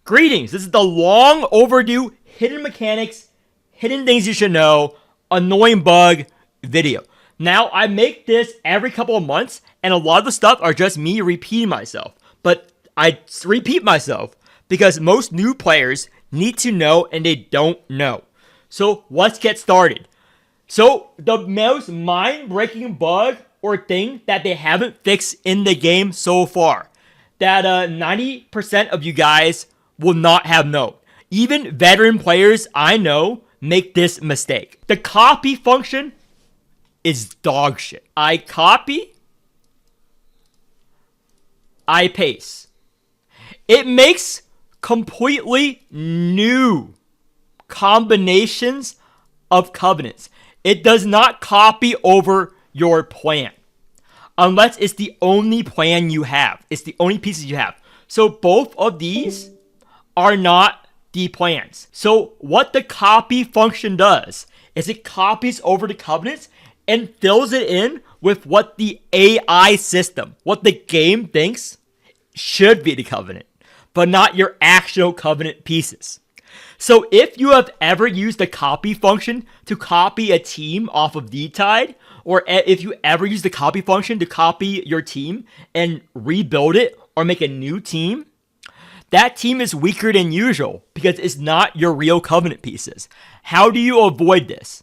Greetings, this is the long overdue hidden mechanics, hidden things you should know, annoying bug video. Now, I make this every couple of months, and a lot of the stuff are just me repeating myself. But I repeat myself because most new players need to know and they don't know. So let's get started. So the most mind-breaking bug or thing that they haven't fixed in the game so far, that 90% of you guys will not have known. Even veteran players I know make this mistake. The copy function is dog shit. I copy, I paste. It makes completely new combinations of covenants. It does not copy over your plan unless it's the only plan you have. It's the only pieces you have. So both of these are not the plans. So what the copy function does is it copies over the covenants and fills it in with what the AI system, what the game thinks should be the covenant, but not your actual covenant pieces. So if you have ever used the copy function to copy a team off of D-Tide, or if you ever use the copy function to copy your team and rebuild it or make a new team, that team is weaker than usual because it's not your real covenant pieces. How do you avoid this?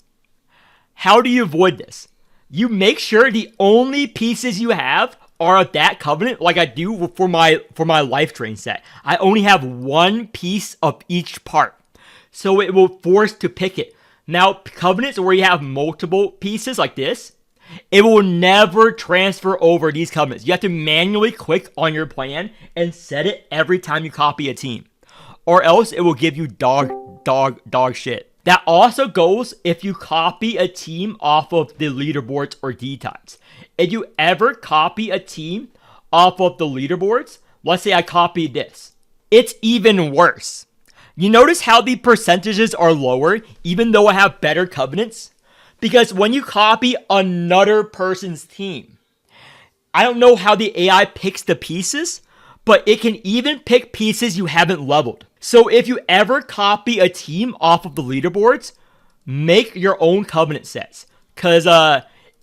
You make sure the only pieces you have are of that covenant, like I do for my life drain set. I only have one piece of each part, so it will force to pick it. Now, covenants where you have multiple pieces like this, it will never transfer over these covenants. You have to manually click on your plan and set it every time you copy a team, or else it will give you dog shit. That also goes if you copy a team off of the leaderboards or D-Tides. If you ever copy a team off of the leaderboards, let's say I copied this, it's even worse. You notice how the percentages are lower even though I have better covenants? Because when you copy another person's team, I don't know how the AI picks the pieces, but it can even pick pieces you haven't leveled. So if you ever copy a team off of the leaderboards, make your own covenant sets. Because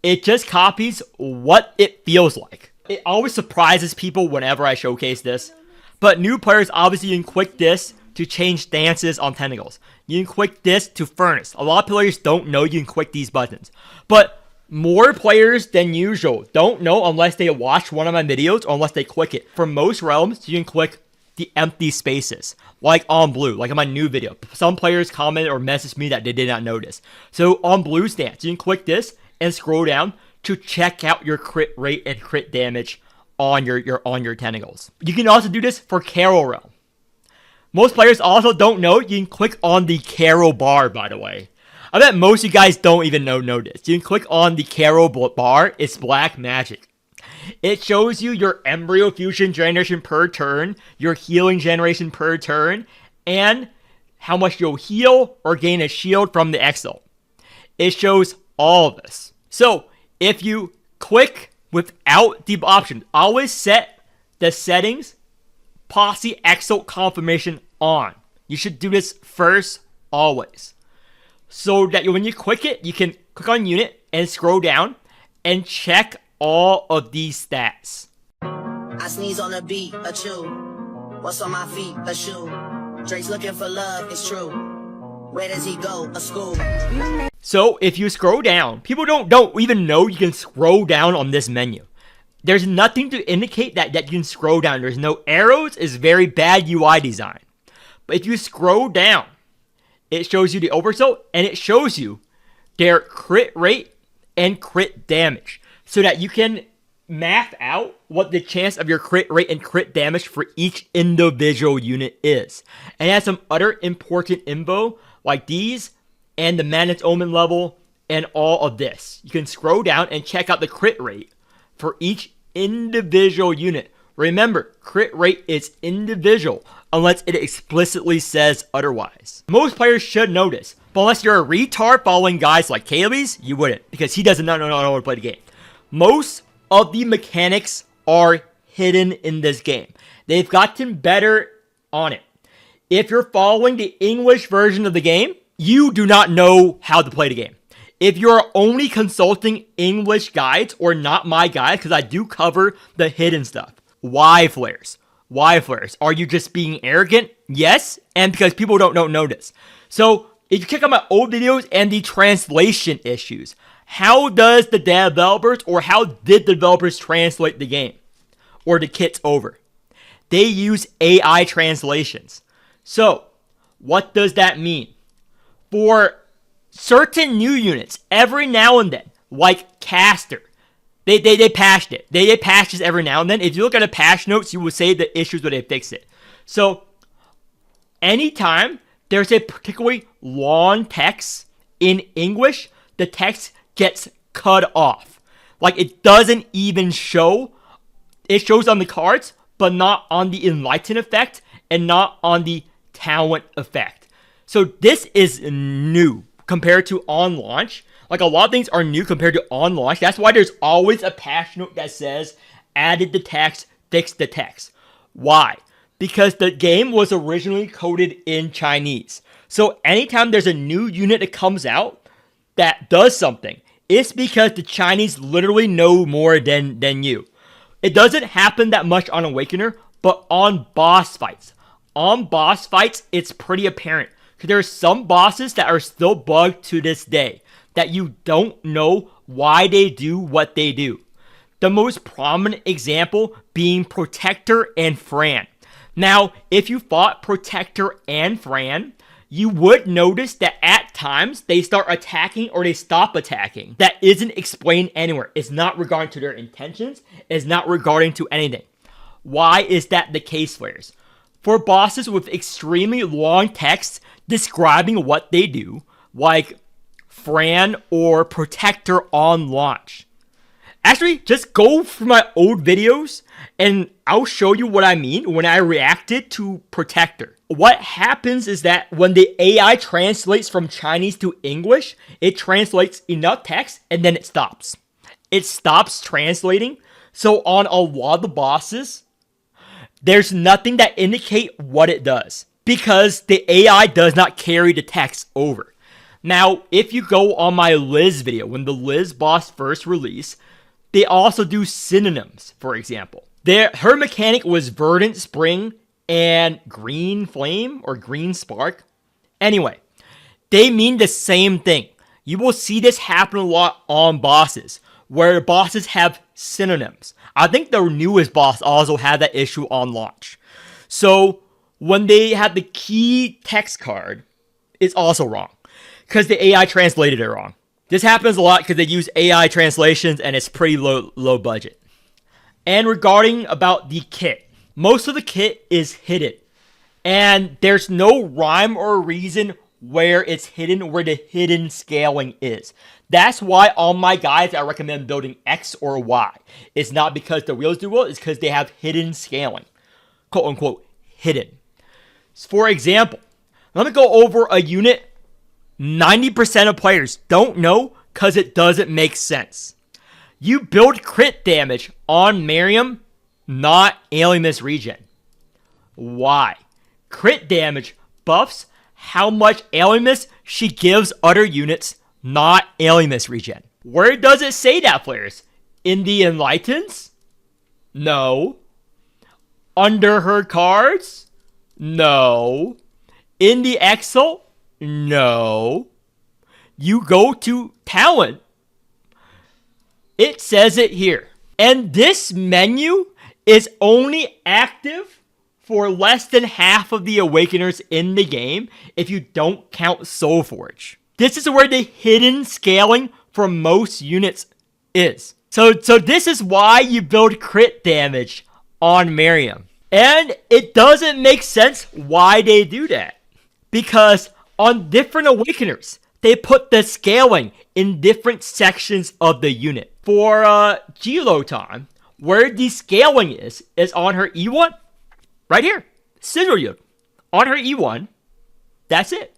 it just copies what it feels like. It always surprises people whenever I showcase this. But new players, obviously, you can click this to change stances on tentacles. You can click this to furnace. A lot of players don't know you can click these buttons. But more players than usual don't know unless they watch one of my videos or unless they click it. For most realms, you can click the empty spaces, like on blue, like in my new video. Some players commented or messaged me that they did not notice. So on blue stance, you can click this and scroll down to check out your crit rate and crit damage on your tentacles. You can also do this for Carol realm. Most players also don't know you can click on the Carol bar, by the way. I bet most of you guys don't even know this. You can click on the Carol bar. It's black magic. It shows you your embryo fusion generation per turn, your healing generation per turn, and how much you'll heal or gain a shield from the exile. It shows all of this. So if you click without the option, always set the settings Posie exile confirmation on. You should do this first always. So that when you click it, you can click on unit and scroll down and check all of these stats. I sneeze on a beat, a chew. What's on my feet, a shoe. Drake's looking for love, it's true. Where does he go, a school? So if you scroll down, people don't even know you can scroll down on this menu. There's nothing to indicate that you can scroll down. There's no arrows. It's very bad UI design. But if you scroll down, it shows you the oversoul and it shows you their crit rate and crit damage so that you can math out what the chance of your crit rate and crit damage for each individual unit is. And it has some other important info like these and the Madness Omen level and all of this. You can scroll down and check out the crit rate for each individual unit. Remember, crit rate is individual unless it explicitly says otherwise. Most players should know this, but unless you're a retard following guys like Kaylee's, you wouldn't, because he doesn't know how to play the game. Most of the mechanics are hidden in this game. They've gotten better on it. If you're following the English version of the game, you do not know how to play the game. If you're only consulting English guides or not my guides, because I do cover the hidden stuff. Why flares? Why flares? Are you just being arrogant? Yes, and because people don't know this. So if you check out my old videos and the translation issues, how does the developers or how did the developers translate the game or the kits over? They use AI translations. So what does that mean? For certain new units, every now and then, like Caster, they patched it. They patch this every now and then. If you look at the patch notes, you will say the issues where they fix it. So anytime there's a particularly long text in English, the text gets cut off. Like it doesn't even show. It shows on the cards, but not on the Enlighten effect and not on the Talent effect. So this is new compared to on launch. Like a lot of things are new compared to on launch. That's why there's always a patch note that says added the text, fixed the text. Why? Because the game was originally coded in Chinese. So anytime there's a new unit that comes out that does something, it's because the Chinese literally know more than you. It doesn't happen that much on Awakener, but on boss fights. On boss fights, it's pretty apparent. Because there are some bosses that are still bugged to this day that you don't know why they do what they do. The most prominent example being Protector and Fran. Now, if you fought Protector and Fran, you would notice that at times they start attacking or they stop attacking. That isn't explained anywhere. It's not regarding to their intentions. It's not regarding to anything. Why is that the case, Flares? For bosses with extremely long text describing what they do, like Fran or Protector on launch. Actually, just go through my old videos and I'll show you what I mean when I reacted to Protector. What happens is that when the AI translates from Chinese to English, it translates enough text and then it stops. It stops translating. So on a lot of the bosses, there's nothing that indicate what it does because the AI does not carry the text over. Now, if you go on my Liz video, when the Liz boss first released, they also do synonyms, for example. Her mechanic was Verdant Spring and Green Flame or Green Spark. Anyway, they mean the same thing. You will see this happen a lot on bosses, where bosses have synonyms. I think the newest boss also had that issue on launch. So when they had the key text card, it's also wrong because the AI translated it wrong. This happens a lot because they use AI translations and it's pretty low budget. And regarding about the kit, most of the kit is hidden. And there's no rhyme or reason where it's hidden, where the hidden scaling is. That's why on my guides, I recommend building X or Y. It's not because the wheels do well, it's because they have hidden scaling. Quote unquote, hidden. For example, let me go over a unit 90% of players don't know because it doesn't make sense. You build crit damage on Miriam, not Alimus regen. Why? Crit damage buffs how much Alimus she gives other units, not Alimus regen. Where does it say that, players? In the Enlightens? No. Under her cards? No. In the Excel? No. You go to Talent. It says it here. And this menu is only active for less than half of the Awakeners in the game if you don't count Soulforge. This is where the hidden scaling for most units is. So this is why you build crit damage on Miriam. And it doesn't make sense why they do that. Because on different Awakeners, they put the scaling in different sections of the unit. For Giloton, where the scaling is on her E1, right here. Sigil on her E1, that's it.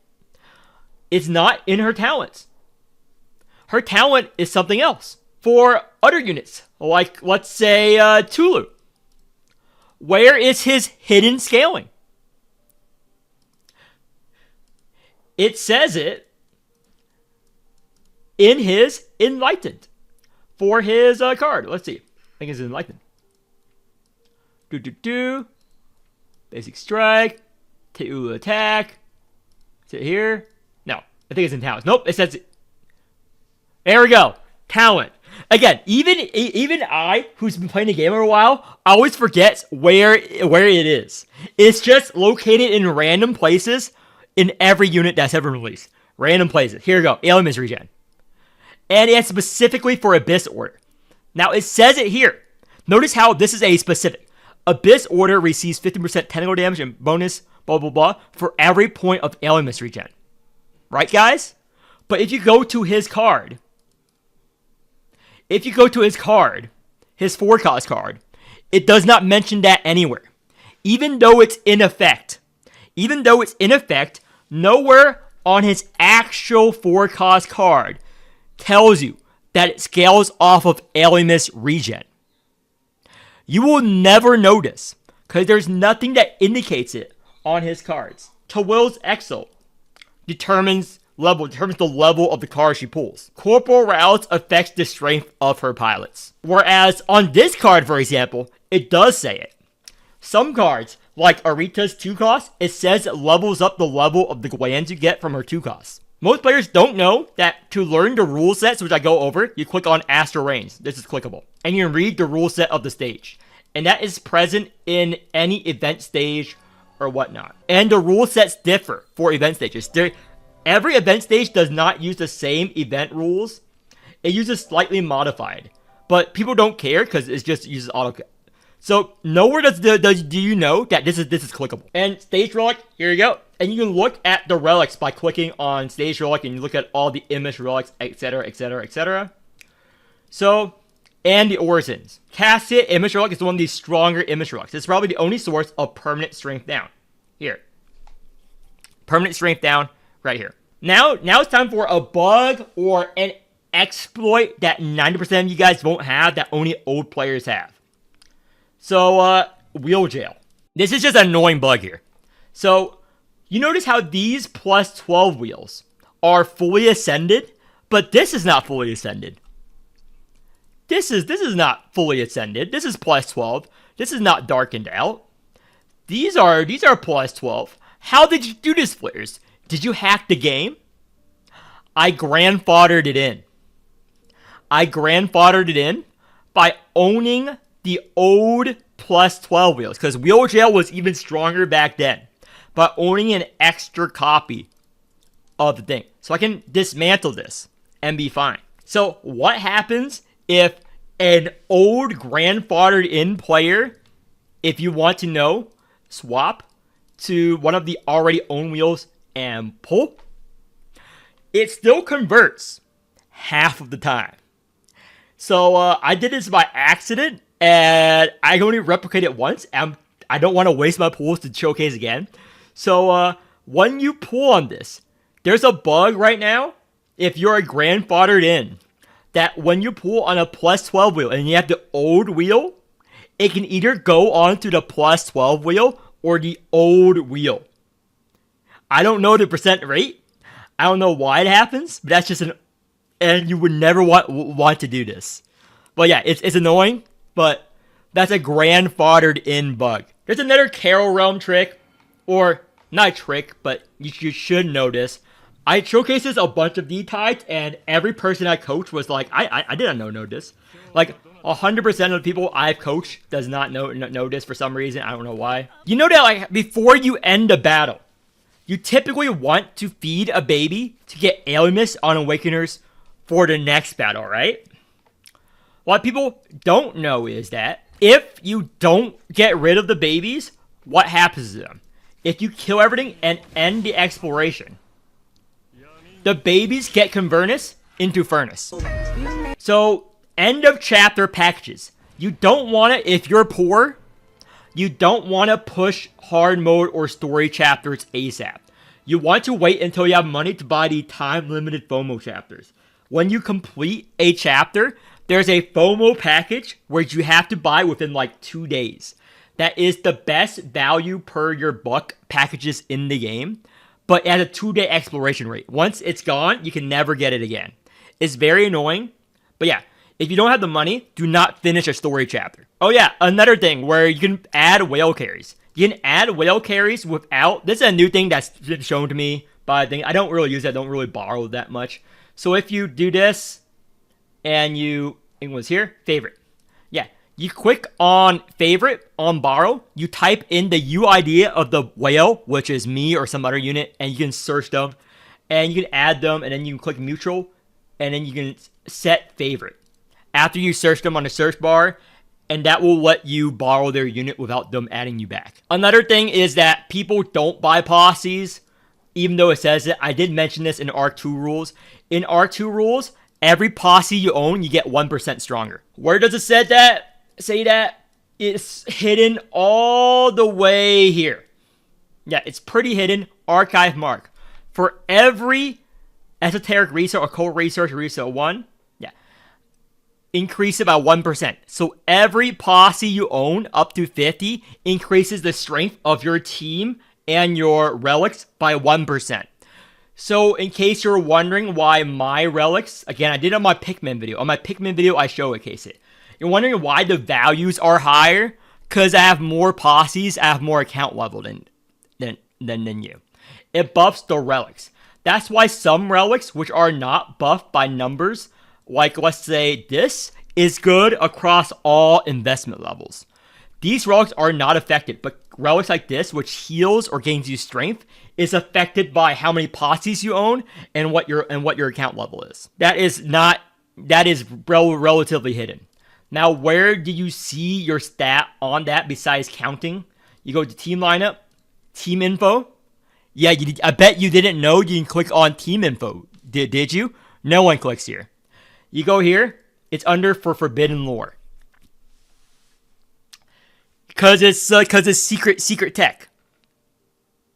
It's not in her talents. Her talent is something else. For other units, like let's say Tulu, where is his hidden scaling? It says it in his Enlightened for his card. Let's see. I think it's Enlightened. Basic strike. Te'u attack. Is it here? No. I think it's in talents. Nope. It says it. There we go. Talent. Again, even I, who's been playing the game for a while, always forgets where it is. It's just located in random places in every unit that's ever released. Random places. Here we go. Aliens regen. And it's specifically for Abyss Order. Now, it says it here. Notice how this is a specific. Abyss Order receives 50% technical damage and bonus, blah, blah, blah, for every point of Aliens regen. Right, guys? But if you go to his card, his 4-cost card, it does not mention that anywhere. Even though it's in effect, nowhere on his actual 4-cost card tells you that it scales off of Alimus regen. You will never notice, because there's nothing that indicates it on his cards. Tawil's Exo determines the level of the card she pulls. Corporal Routes affects the strength of her pilots. Whereas on this card, for example, it does say it. Some cards, like Arita's 2-cost, it says it levels up the level of the glands you get from her 2-cost. Most players don't know that to learn the rule sets, which I go over, you click on Astro Range. This is clickable. And you can read the rule set of the stage. And that is present in any event stage or whatnot. And the rule sets differ for event stages. Every event stage does not use the same event rules. It uses slightly modified. But people don't care because it just uses auto. So nowhere do you know that this is clickable. And Stage Relic, here you go. And you can look at the relics by clicking on Stage Relic, and you look at all the image relics, etc., etc., etc. So, and the Orisons. Casket Image Relic is one of the stronger image relics. It's probably the only source of permanent strength down. Here. Permanent strength down. Right here. Now it's time for a bug or an exploit that 90% of you guys won't have, that only old players have. So, Wheel Jail. This is just an annoying bug here. So, you notice how these plus 12 wheels are fully ascended, but this is not fully ascended. This is not fully ascended. This is plus 12. This is not darkened out. These are plus 12. How did you do this, players? Did you hack the game? I grandfathered it in. By owning the old plus 12 wheels, because Wheel Jail was even stronger back then. But owning an extra copy of the thing. So I can dismantle this and be fine. So what happens if an old grandfathered in player, if you want to know, swap to one of the already owned wheels and pull? It still converts half of the time. So I did this by accident, and I only replicate it once. And I don't want to waste my pulls to showcase again. So when you pull on this, there's a bug right now, if you're a grandfathered in, that when you pull on a plus 12 wheel and you have the old wheel, it can either go onto the plus 12 wheel or the old wheel. I don't know the percent rate. I don't know why it happens, but that's just and you would never want to do this. But yeah, it's annoying, but that's a grandfathered in bug. There's another Carol Realm trick, or not a trick, but you should know this. I showcases a bunch of D-types, and every person I coach was like, I didn't know this. Like, 100% of the people I've coached does not know this for some reason. I don't know why. You know that, like, before you end a battle, you typically want to feed a baby to get Alimus on Awakeners for the next battle, right? What people don't know is that if you don't get rid of the babies, what happens to them? If you kill everything and end the exploration, the babies get Convertus into Furnace. So, end of chapter packages. You don't want to, if you're poor, you don't want to push hard mode or story chapters ASAP. You want to wait until you have money to buy the time-limited FOMO chapters. When you complete a chapter, there's a FOMO package where you have to buy within like 2 days. That is the best value per your buck packages in the game. but it has a 2-day exploration rate. Once it's gone, you can never get it again. It's very annoying, but yeah, if you don't have the money, do not finish a story chapter. Oh yeah, another thing where you can add whale carries. You can add whale carries without, this is a new thing that's been shown to me, but I don't really use it, I don't really borrow that much. So if you do this, and it was here, favorite. Yeah, you click on favorite, on borrow, you type in the UID of the whale, which is me or some other unit, and you can search them, and you can add them, and then you can click mutual, and then you can set favorite. After you search them on the search bar, and that will let you borrow their unit without them adding you back. Another thing is that people don't buy Posies, even though it says it. I did mention this in R2 rules. In R2 rules, every Posie you own, you get 1% stronger. Where does it say that? It's hidden all the way here. Yeah, it's pretty hidden. Archive mark. For every esoteric research or cold research 1, increase it by 1%. So every Posie you own up to 50 increases the strength of your team and your relics by 1%. So in case you're wondering why my relics, again, I did it on my Pikmin video. On my Pikmin video, I showcase it. You're wondering why the values are higher? Because I have more Posies, I have more account level than you. It buffs the relics. That's why some relics, which are not buffed by numbers, like let's say this, is good across all investment levels. These relics are not affected, but relics like this, which heals or gains you strength, is affected by how many Posies you own and what your account level is. That is relatively hidden. Now, where do you see your stat on that besides counting? You go to team lineup, team info. Yeah, I bet you didn't know you can click on team info. Did you? No one clicks here. You go here. It's under for forbidden lore. Cause it's secret tech.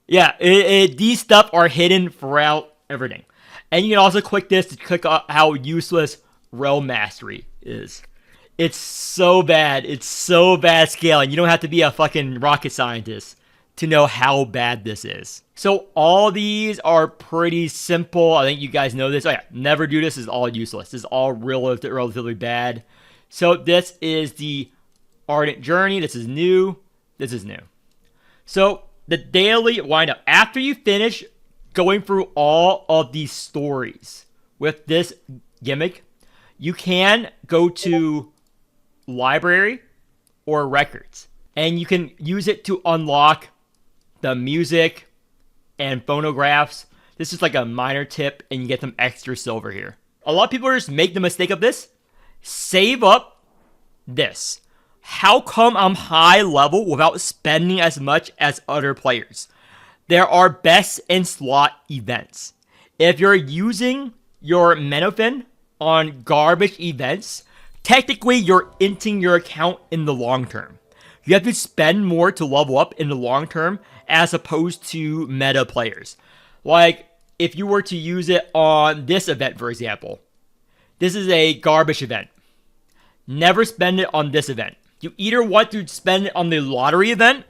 Yeah, these stuff are hidden throughout everything, and you can also click this to click on how useless realm mastery is. It's so bad. It's so bad scaling. You don't have to be a fucking rocket scientist to know how bad this is. So all these are pretty simple. I think you guys know this. Oh yeah, never do this. This is all useless. This is all relatively bad. So this is the Ardent Journey. This is new. This is new. So the daily windup. After you finish going through all of these stories with this gimmick, you can go to library or records, and you can use it to unlock the music and phonographs. This is like a minor tip, and you get some extra silver here. A lot of people just make the mistake of this. Save up this. How come I'm high level without spending as much as other players? There are best in slot events. If you're using your Menofin on garbage events, technically you're inting your account in the long term. You have to spend more to level up in the long term as opposed to meta players. Like, if you were to use it on this event, for example. This is a garbage event. Never spend it on this event. You either want to spend it on the lottery event,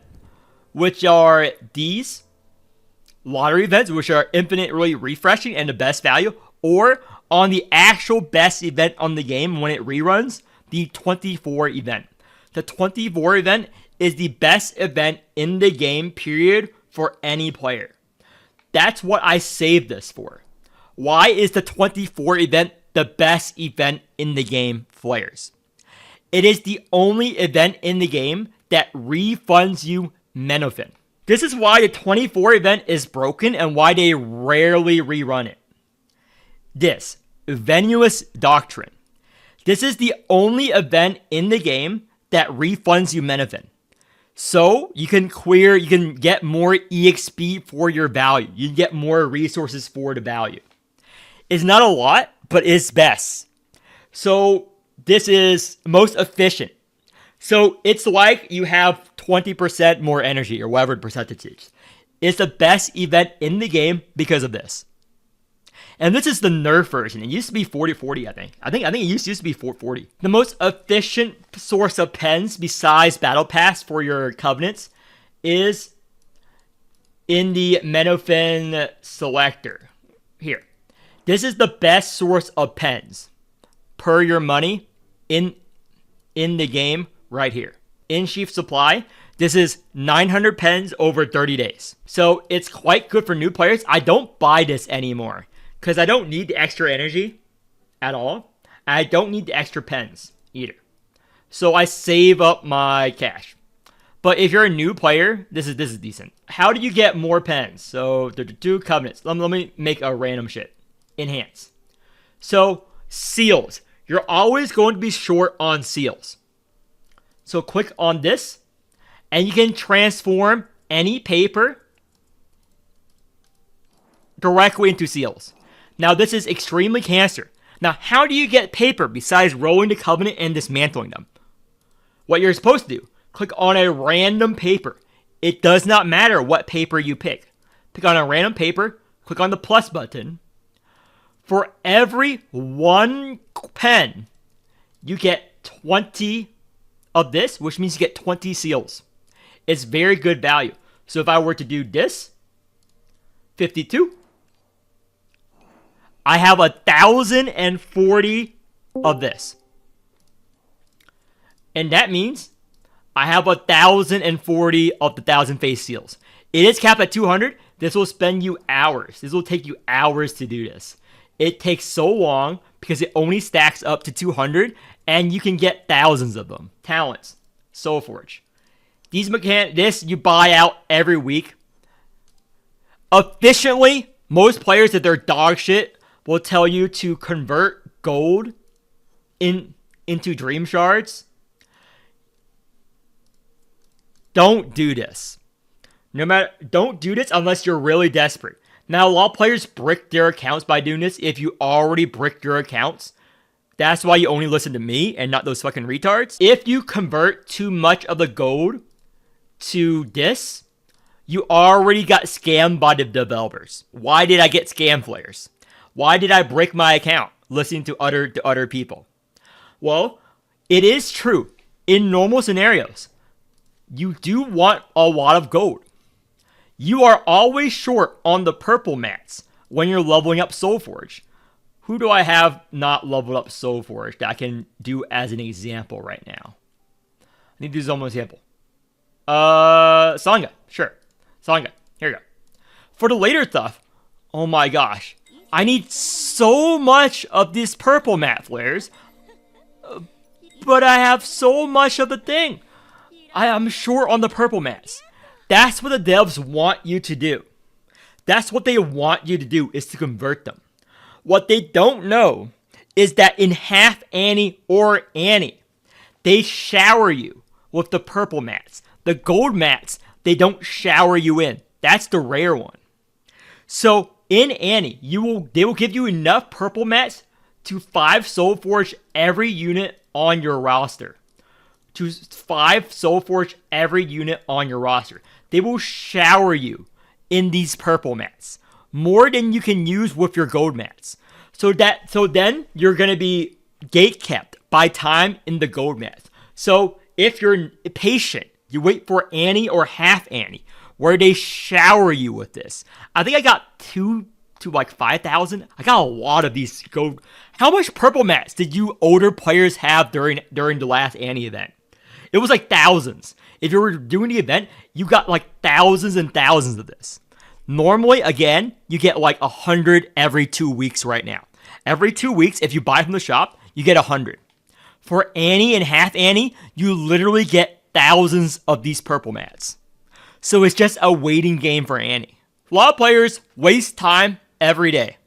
which are these lottery events, which are infinitely refreshing and the best value, or on the actual best event on the game when it reruns, the 24 event. The 24 event is the best event in the game, period, for any player. That's what I saved this for. Why is the 24 event the best event in the game for players? It is the only event in the game that refunds you Menofin. This is why the 24 event is broken and why they rarely rerun it. This, Venuous Doctrine. This is the only event in the game that refunds you Menofin. So you can get more EXP for your value. You can get more resources for the value. It's not a lot, but it's best. So this is most efficient. So it's like you have 20% more energy or whatever the percentage is. It's the best event in the game because of this. And this is the nerf version. It used to be 40-40, I think. I think it used to be 440. The most efficient source of pens besides Battle Pass for your covenants is in the Menofin selector. Here. This is the best source of pens per your money in the game right here. In sheaf supply, this is 900 pens over 30 days. So it's quite good for new players. I don't buy this anymore because I don't need the extra energy at all. I don't need the extra pens either. So I save up my cash. But if you're a new player, this is decent. How do you get more pens? So do covenants. Let me make a random shit. Enhance. So seals. You're always going to be short on seals. So click on this, and you can transform any paper directly into seals. Now this is extremely cancer. Now how do you get paper besides rolling the covenant and dismantling them? What you're supposed to do, click on a random paper. It does not matter what paper you pick. Pick on a random paper, click on the plus button. For every 1 pen, you get 20 of this, which means you get 20 seals. It's very good value. So if I were to do this, 52, I have 1,040 of this. And that means I have 1,040 of the 1,000 face seals. It is capped at 200. This will spend you hours. This will take you hours to do this. It takes so long because it only stacks up to 200 and you can get thousands of them. Talents. Soulforge. This you buy out every week. Efficiently, most players that they're dog shit will tell you to convert gold into dream shards. Don't do this. Don't do this unless you're really desperate. Now, a lot of players brick their accounts by doing this. If you already bricked your accounts, that's why you only listen to me and not those fucking retards. If you convert too much of the gold to this, you already got scammed by the developers. Why did I get scam flares? Why did I break my account listening to other people? Well, it is true. In normal scenarios, you do want a lot of gold. You are always short on the purple mats when you're leveling up Soulforge. Who do I have not leveled up Soulforge that I can do as an example right now? I need to do one example. Sangha. Sure. Sangha. Here we go. For the later stuff, oh my gosh. I need so much of these purple mat flares. But I have so much of the thing. I am short on the purple mats. That's what the devs want you to do. That's what they want you to do, is to convert them. What they don't know is that in Half Annie or Annie, they shower you with the purple mats. The gold mats, they don't shower you in. That's the rare one. So in Annie, they will give you enough purple mats to 5 Soulforge every unit on your roster. To 5 Soulforge every unit on your roster. They will shower you in these purple mats. More than you can use with your gold mats. So then you're going to be gatekept by time in the gold mats. So if you're patient, you wait for Annie or Half Annie, where they shower you with this. I think I got 2 to like 5,000. I got a lot of these gold. How much purple mats did you older players have during the last Annie event? It was like thousands. If you were doing the event, you got like thousands and thousands of this. Normally, again, you get like 100 every 2 weeks right now. Every 2 weeks, if you buy from the shop, you get 100. For Annie and Half Annie, you literally get thousands of these purple mats. So it's just a waiting game for Annie. A lot of players waste time every day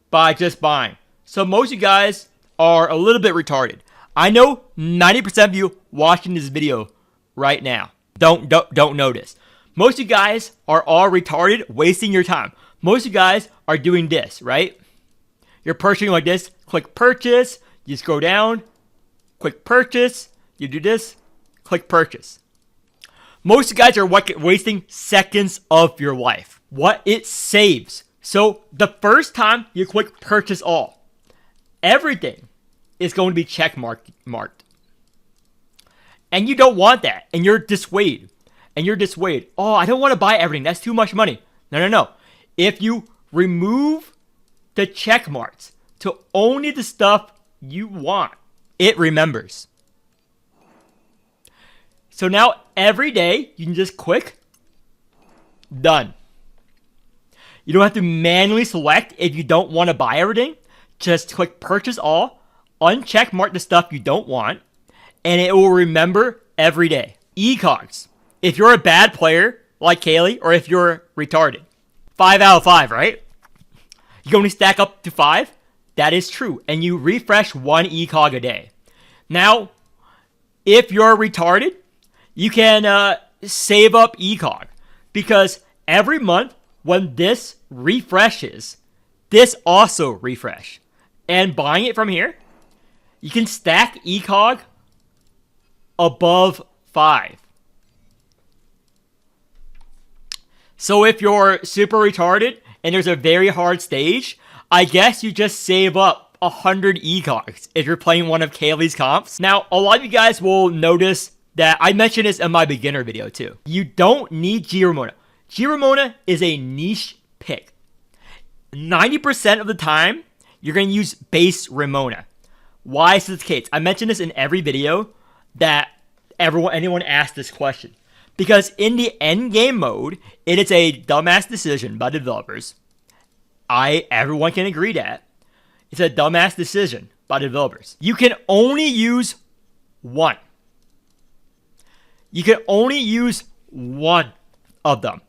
by just buying. So most of you guys are a little bit retarded. I know 90% of you watching this video right now don't notice. Most of you guys are all retarded, wasting your time. Most of you guys are doing this, right? You're purchasing like this. Click purchase. You scroll down. Click purchase. You do this. Click purchase. Most of you guys are wasting seconds of your life. What it saves. So the first time you click purchase all, everything is going to be check marked. And you don't want that. And you're dissuaded. and you're dissuaded. Oh, I don't want to buy everything. That's too much money. No. If you remove the check marks to only the stuff you want, it remembers. So now every day you can just click done. You don't have to manually select if you don't want to buy everything. Just click purchase all, uncheck mark the stuff you don't want, and it will remember every day. E-cogs. If you're a bad player like Kaylee, or if you're retarded, 5 out of 5, right? You can only stack up to 5. That is true. And you refresh 1 e-cog a day. Now, if you're retarded, you can save up e-cog. Because every month, when this refreshes, this also refresh. And buying it from here, you can stack e-cog above 5. So if you're super retarded and there's a very hard stage, I guess you just save up 100 e-cogs if you're playing one of Kaylee's comps. Now, a lot of you guys will notice that I mentioned this in my beginner video too. You don't need G Ramona. G Ramona is a niche pick. 90% of the time, you're going to use base Ramona. Why is this the case? I mentioned this in every video that anyone asked this question. Because in the end game mode, it is a dumbass decision by developers. Everyone can agree that. It's a dumbass decision by developers. You can only use one. You can only use one of them.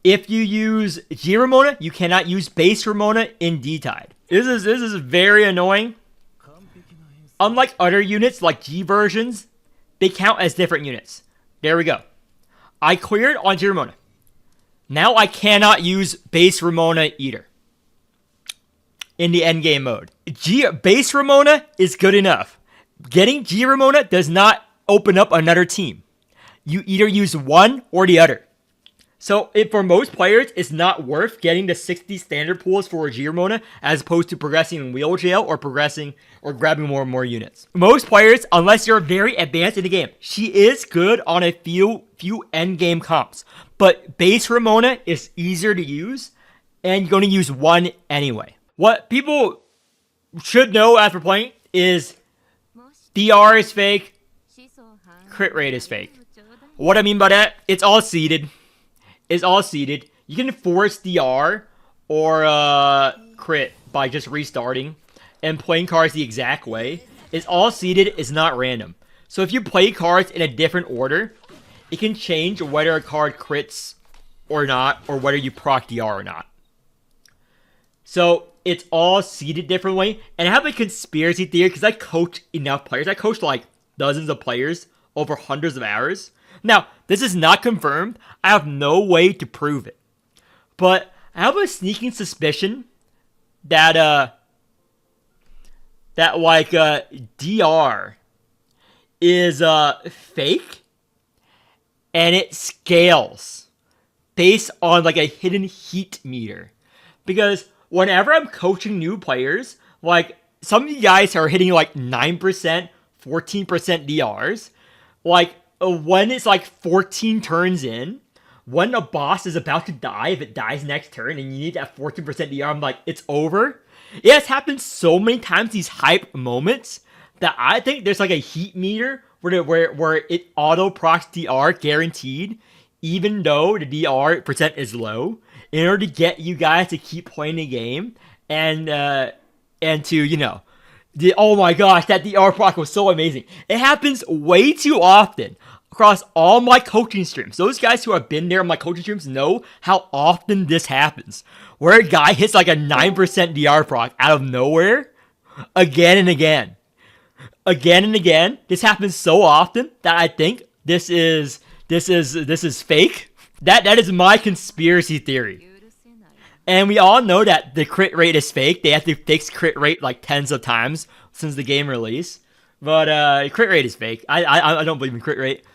If you use G Ramona, you cannot use base Ramona in D-Tide. This is very annoying. Unlike other units like G versions, they count as different units. There we go. I cleared on G Ramona. Now I cannot use base Ramona either. In the endgame mode. Base Ramona is good enough. Getting G Ramona does not open up another team. You either use one or the other. So for most players, it's not worth getting the 60 standard pools for a G Ramona as opposed to progressing in wheel jail or grabbing more and more units. Most players, unless you're very advanced in the game, she is good on a few end game comps. But base Ramona is easier to use, and you're going to use one anyway. What people should know after playing is DR is fake, crit rate is fake. What I mean by that, it's all seeded. You can force DR or crit by just restarting and playing cards the exact way. It's all seeded, it's not random. So if you play cards in a different order, it can change whether a card crits or not, or whether you proc DR or not. So it's all seeded differently. And I have a conspiracy theory because I coach enough players. I coached like dozens of players over hundreds of hours. Now, this is not confirmed. I have no way to prove it. But I have a sneaking suspicion that DR is fake, and it scales based on like a hidden heat meter. Because whenever I'm coaching new players, like some of you guys are hitting like 9%, 14% DRs, like when it's like 14 turns in, when a boss is about to die, if it dies next turn and you need that 14% DR, I'm like, it's over. It has happened so many times, these hype moments, that I think there's like a heat meter where it auto procs DR guaranteed, even though the DR percent is low, in order to get you guys to keep playing the game and to, you know, oh my gosh, that DR proc was so amazing. It happens way too often across all my coaching streams. Those guys who have been there on my coaching streams know how often this happens. Where a guy hits like a 9% DR proc out of nowhere again and again. Again and again. This happens so often that I think this is fake. That is my conspiracy theory. And we all know that the crit rate is fake. They have to fix crit rate like tens of times since the game release. But crit rate is fake. I don't believe in crit rate.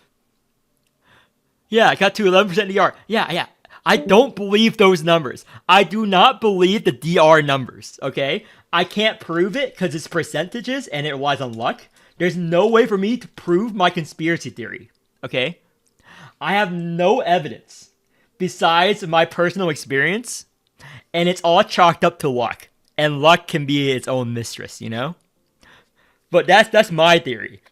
Yeah, I got to 11% DR. Yeah. I don't believe those numbers. I do not believe the DR numbers, okay? I can't prove it because it's percentages and it relies on luck. There's no way for me to prove my conspiracy theory, okay? I have no evidence besides my personal experience, and it's all chalked up to luck. And luck can be its own mistress, you know? But that's my theory.